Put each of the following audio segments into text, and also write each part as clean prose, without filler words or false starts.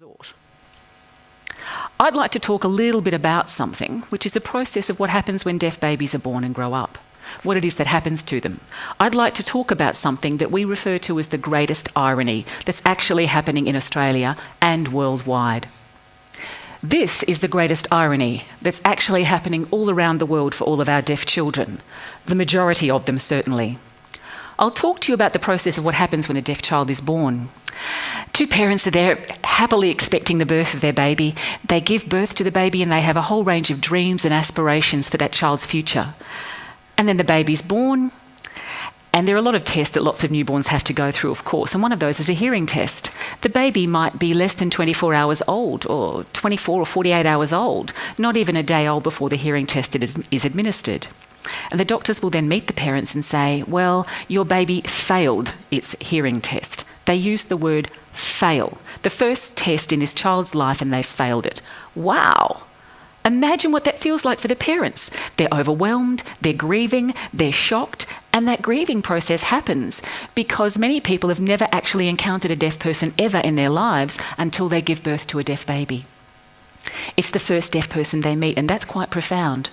resort. I'd like to talk a little bit about something, which is the process of what happens when deaf babies are born and grow up, what it is that happens to them. I'd like to talk about something that we refer to as the greatest irony that's actually happening in Australia and worldwide. This is the greatest irony that's actually happening all around the world for all of our deaf children, the majority of them certainly. I'll talk to you about the process of what happens when a deaf child is born. Two parents are there happily expecting the birth of their baby. They give birth to the baby and they have a whole range of dreams and aspirations for that child's future. And then the baby's born, and there are a lot of tests that lots of newborns have to go through, of course, and one of those is a hearing test. The baby might be less than 24 hours old, or 24 or 48 hours old, not even a day old before the hearing test is administered. And the doctors will then meet the parents and say, well, your baby failed its hearing test. They use the word fail. The first test in this child's life and they failed it. Wow! Imagine what that feels like for the parents. They're overwhelmed, they're grieving, they're shocked, and that grieving process happens because many people have never actually encountered a deaf person ever in their lives until they give birth to a deaf baby. It's the first deaf person they meet, and that's quite profound.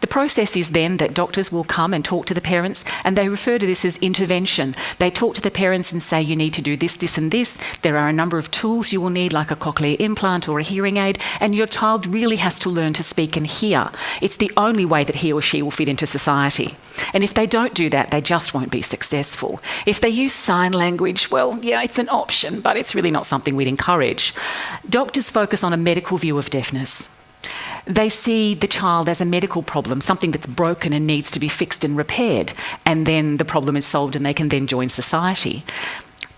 The process is then that doctors will come and talk to the parents, and they refer to this as intervention. They talk to the parents and say, you need to do this, this and this. There are a number of tools you will need, like a cochlear implant or a hearing aid, and your child really has to learn to speak and hear. It's the only way that he or she will fit into society. And if they don't do that, they just won't be successful. If they use sign language, well, yeah, it's an option, but it's really not something we'd encourage. Doctors focus on a medical view of deafness. They see the child as a medical problem, something that's broken and needs to be fixed and repaired, and then the problem is solved and they can then join society.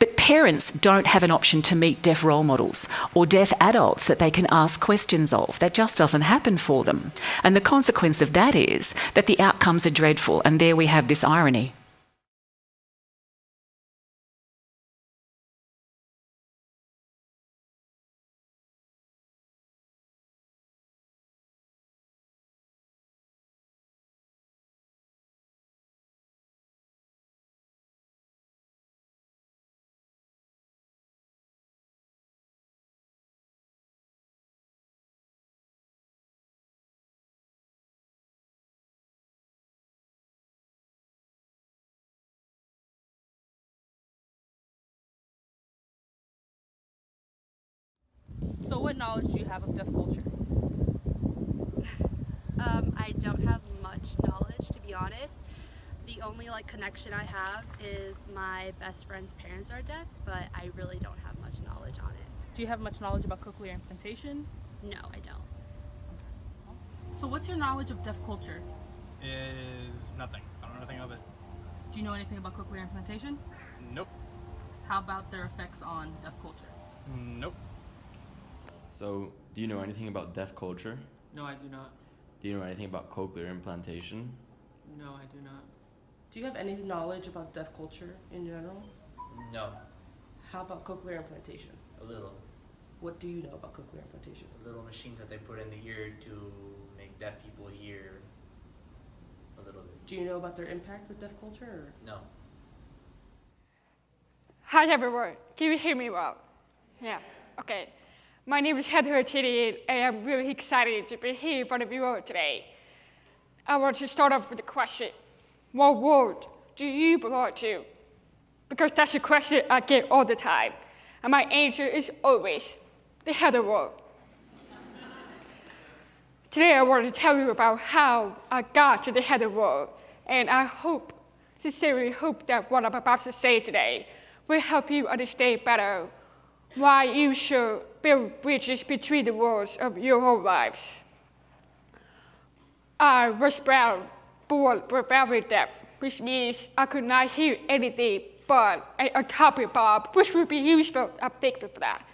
But parents don't have an option to meet deaf role models or deaf adults that they can ask questions of. That just doesn't happen for them. And the consequence of that is that the outcomes are dreadful, and there we have this irony. So what knowledge do you have of deaf culture? I don't have much knowledge, to be honest. The only connection I have is my best friend's parents are deaf, but I really don't have much knowledge on it. Do you have much knowledge about cochlear implantation? No, I don't. So what's your knowledge of deaf culture? Is nothing. I don't know anything of it. Do you know anything about cochlear implantation? Nope. How about their effects on deaf culture? Nope. So, do you know anything about deaf culture? No, I do not. Do you know anything about cochlear implantation? No, I do not. Do you have any knowledge about deaf culture in general? No, How about cochlear implantation? a little. What do you know about cochlear implantation? Little machines that they put in the ear to make deaf people hear a little bit. Do you know about their impact with deaf culture? Or? No. Hi everyone, can you hear me well? Yeah, okay. My name is Heather Chidi, and I'm really excited to be here in front of you all today. I want to start off with a question. What world do you belong to? Because that's a question I get all the time, and my answer is always the Heather world. Today I want to tell you about how I got to the Heather world, and I sincerely hope that what I'm about to say today will help you understand better why you should build bridges between the worlds of your whole lives. I was born very deaf, which means I could not hear anything but a topic bob, which would be useful. I'm thankful for that.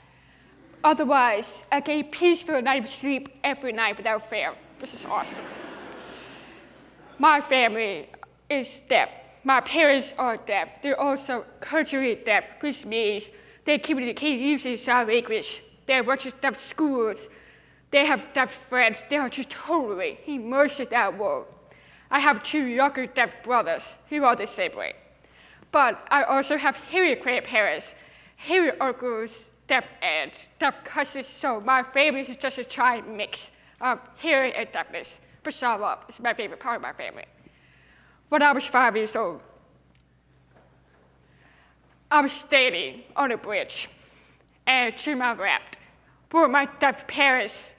Otherwise, I get a peaceful night of sleep every night without fail, which is awesome. My family is deaf. My parents are deaf. They're also culturally deaf, which means they communicate using sign language. They work in deaf schools. They have deaf friends. They are just totally immersed in that world. I have two younger deaf brothers who are the same way. But I also have hearing grandparents, hearing uncles, deaf and deaf cousins, so my family is just a giant mix of hearing and deafness. For some of it's my favorite part of my family. When I was 5 years old, I was standing on a bridge, and to my left were my deaf parents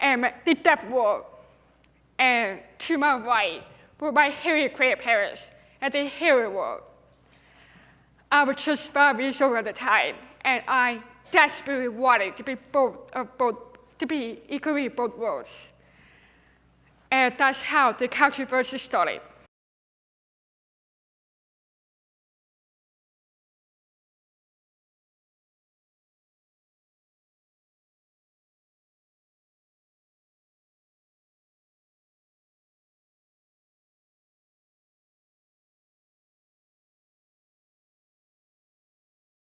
and the deaf world, and to my right were my hearing grandparents and the hearing world. I was just 5 years old at the time, and I desperately wanted to be equally in both worlds. And that's how the controversy started.